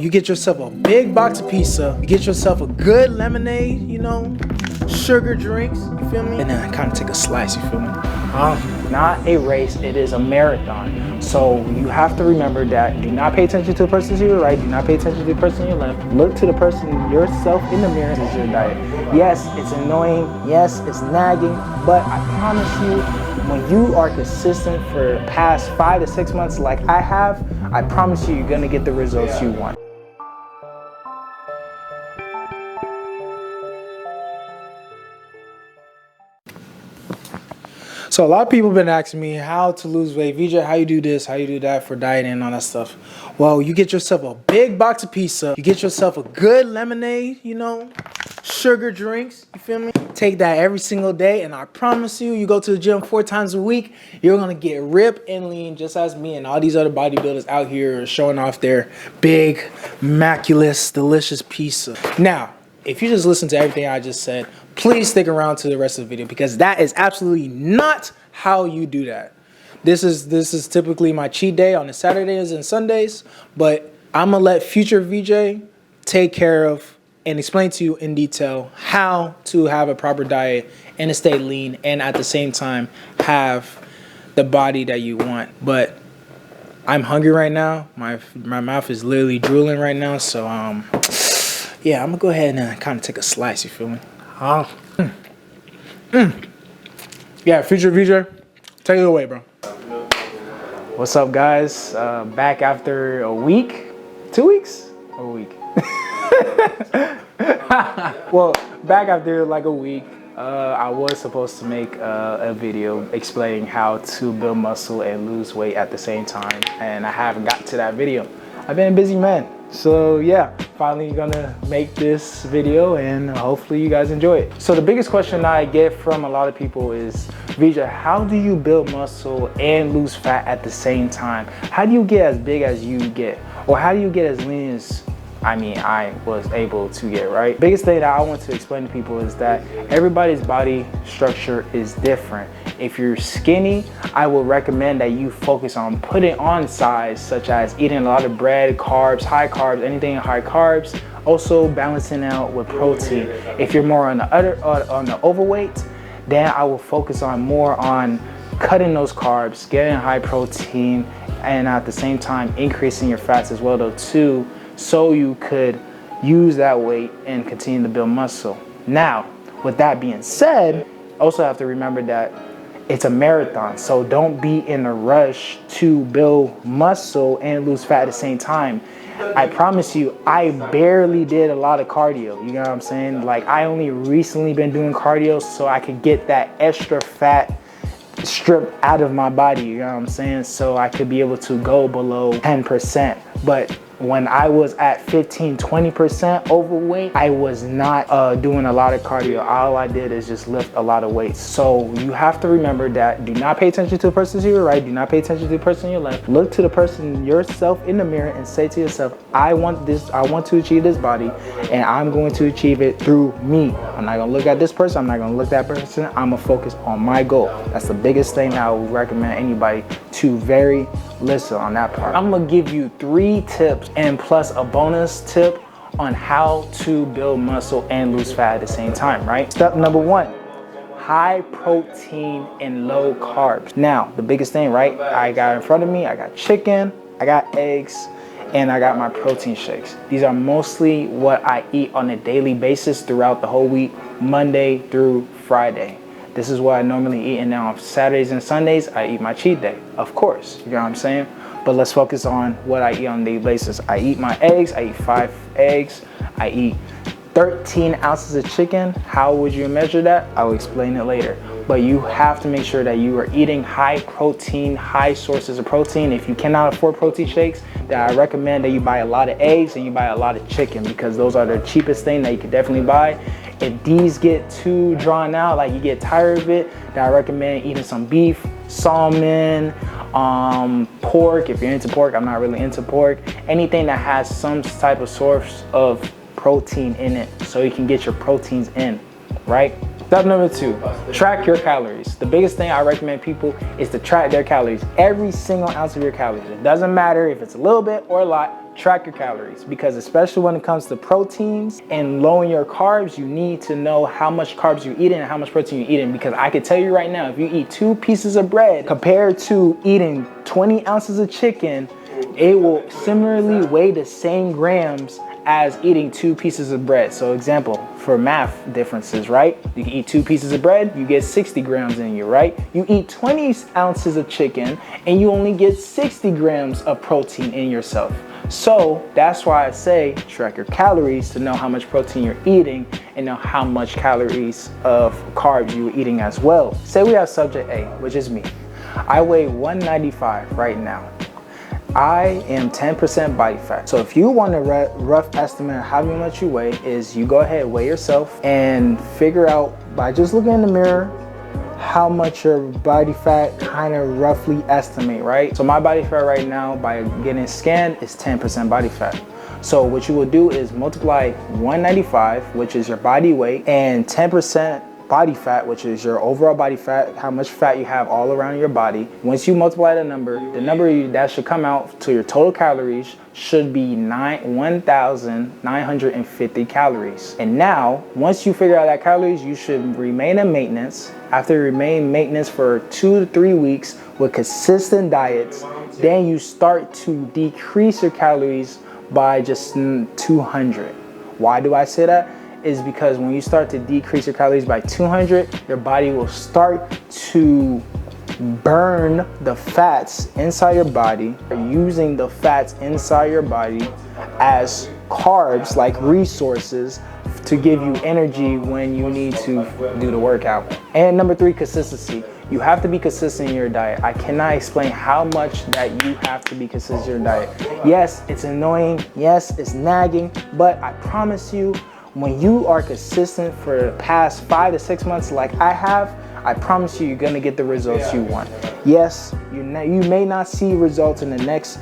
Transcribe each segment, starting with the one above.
You get yourself a big box of pizza, you get yourself a good lemonade, you know, sugar drinks, you feel me? And then kind of take a slice, you feel me? Not a race, it is a marathon. So you have to remember that do not pay attention to the person to your right, do not pay attention to the person to your left. Look to the person yourself in the mirror as your diet. Yes, it's annoying, yes, it's nagging, but I promise you, when you are consistent for the past 5 to 6 months like I have, I promise you, you're gonna get the results you want. So a lot of people have been asking me how to lose weight. VJ, how you do this, how you do that for dieting and all that stuff. Well, you get yourself a big box of pizza, you get yourself a good lemonade, you know, sugar drinks, you feel me? Take that every single day, and I promise you, you go to the gym 4 times a week, you're gonna get ripped and lean just as me and all these other bodybuilders out here are showing off their big, maculous, delicious pizza. Now, if you just listen to everything I just said, please stick around to the rest of the video because that is absolutely not how you do that. This is typically my cheat day on the Saturdays and Sundays, but I'm gonna let future VJ take care of and explain to you in detail how to have a proper diet and to stay lean and at the same time have the body that you want. But I'm hungry right now. My mouth is literally drooling right now, so yeah, I'm gonna go ahead and kind of take a slice, you feel me? Yeah, future VJ, take it away, bro. What's up, guys? Back after a week, 2 weeks, or a week? Well, back after like a week, I was supposed to make a video explaining how to build muscle and lose weight at the same time, and I haven't got to that video. I've been a busy man. So yeah, finally gonna make this video and hopefully you guys enjoy it. So the biggest question I get from a lot of people is, VJ, how do you build muscle and lose fat at the same time? How do you get as big as you get? Or how do you get as lean as I was able to get, right? Biggest thing that I want to explain to people is that everybody's body structure is different. If you're skinny, I will recommend that you focus on putting on size, such as eating a lot of bread, carbs, high carbs, anything high carbs. Also balancing out with protein. If you're more on the overweight, then I will focus on more on cutting those carbs, getting high protein, and at the same time increasing your fats as well though too, so you could use that weight and continue to build muscle. Now, with that being said, also have to remember that it's a marathon, so don't be in a rush to build muscle and lose fat at the same time. I promise you, I barely did a lot of cardio, you know what I'm saying? Like, I only recently been doing cardio so I could get that extra fat stripped out of my body, you know what I'm saying? So I could be able to go below 10%. But when I was at 15-20% overweight, I was not doing a lot of cardio. All I did is just lift a lot of weights. So you have to remember that do not pay attention to the person to your right, do not pay attention to the person to your left. Look to the person yourself in the mirror and say to yourself, I want to achieve this body and I'm going to achieve it through me. I'm not gonna look at this person, I'm not gonna look at that person, I'm gonna focus on my goal. That's the biggest thing that I would recommend anybody to very listen on that part. I'm gonna give you 3 tips and plus a bonus tip on how to build muscle and lose fat at the same time, right? Step number 1, high protein and low carbs. Now, the biggest thing, right? I got in front of me, I got chicken, I got eggs, and I got my protein shakes. These are mostly what I eat on a daily basis throughout the whole week, Monday through Friday. This is what I normally eat, and now on Saturdays and Sundays, I eat my cheat day, of course, you know what I'm saying? But let's focus on what I eat on a daily basis. I eat my eggs, I eat 5 eggs, I eat 13 ounces of chicken. How would you measure that? I'll explain it later. But you have to make sure that you are eating high protein, high sources of protein. If you cannot afford protein shakes, then I recommend that you buy a lot of eggs and you buy a lot of chicken, because those are the cheapest thing that you could definitely buy. If these get too drawn out, like you get tired of it, then I recommend eating some beef, salmon, pork. If you're into pork, I'm not really into pork. Anything that has some type of source of protein in it, so you can get your proteins in, right? Step number 2, track your calories. The biggest thing I recommend people is to track their calories. Every single ounce of your calories. It doesn't matter if it's a little bit or a lot, track your calories, because especially when it comes to proteins and lowering your carbs, you need to know how much carbs you're eating and how much protein you're eating. Because I can tell you right now, if you eat 2 pieces of bread compared to eating 20 ounces of chicken, it will similarly weigh the same grams as eating 2 pieces of bread. So example, for math differences, right? You can eat 2 pieces of bread, you get 60 grams in you, right? You eat 20 ounces of chicken and you only get 60 grams of protein in yourself. So that's why I say track your calories to know how much protein you're eating and know how much calories of carbs you're eating as well. Say we have subject A, which is me. I weigh 195 right now. I am 10% body fat. So if you want a rough estimate of how much you weigh, is you go ahead, weigh yourself and figure out by just looking in the mirror how much your body fat kind of roughly estimate, right? So my body fat right now by getting scanned is 10% body fat. So what you will do is multiply 195, which is your body weight, and 10% body fat, which is your overall body fat, how much fat you have all around your body. Once you multiply the number that should come out to your total calories should be 1,950 calories. And now, once you figure out that calories, you should remain in maintenance. After you remain in maintenance for 2 to 3 weeks with consistent diets, then you start to decrease your calories by just 200. Why do I say that? Is because when you start to decrease your calories by 200, your body will start to burn the fats inside your body, using the fats inside your body as carbs, like resources, to give you energy when you need to do the workout. And number 3, consistency. You have to be consistent in your diet. I cannot explain how much that you have to be consistent in your diet. Yes, it's annoying. Yes, it's nagging, but I promise you, when you are consistent for the past 5 to 6 months like I have, I promise you, you're gonna get the results you want. Yes, you may not see results in the next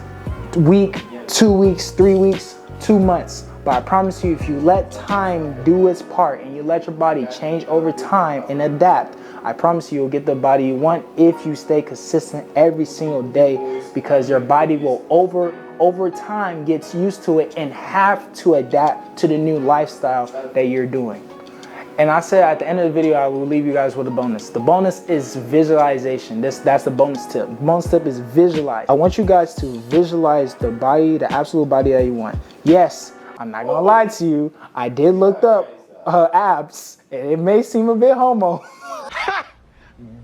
week, 2 weeks, 3 weeks, 2 months, but I promise you, if you let time do its part and you let your body change over time and adapt, I promise you, you'll get the body you want if you stay consistent every single day, because your body will over time gets used to it and have to adapt to the new lifestyle that you're doing. And I said at the end of the video, I will leave you guys with a bonus. The bonus is visualization. That's the bonus tip. The bonus tip is visualize. I want you guys to visualize the body, the absolute body that you want. Yes, I'm not gonna lie to you. I did look up abs, and it may seem a bit homo.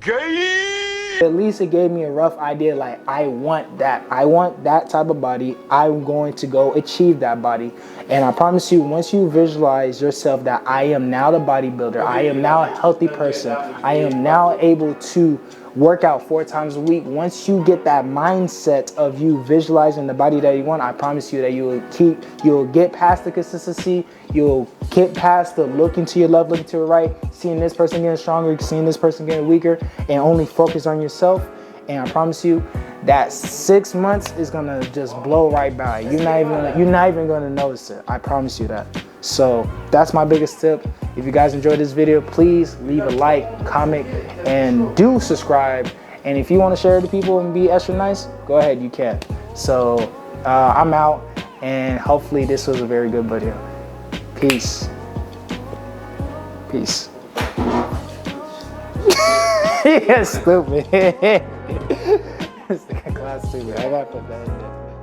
Gay. At least it gave me a rough idea, like I want that type of body. I'm going to go achieve that body. And I promise you, once you visualize yourself that I am now the bodybuilder, I am now a healthy person, I am now able to work out 4 times a week. Once you get that mindset of you visualizing the body that you want, I promise you that you'll get past the consistency, you'll get past the looking to your left, looking to your right, seeing this person getting stronger, seeing this person getting weaker, and only focus on yourself. And I promise you that 6 months is gonna just blow right by. You're not even gonna notice it. I promise you that. So that's my biggest tip. If you guys enjoyed this video, please leave a like, comment, and do subscribe. And if you want to share it to people and be extra nice, go ahead, you can. So I'm out, and hopefully this was a very good video. Peace. Peace. Yeah, stupid. It's class stupid. I gotta put that in there.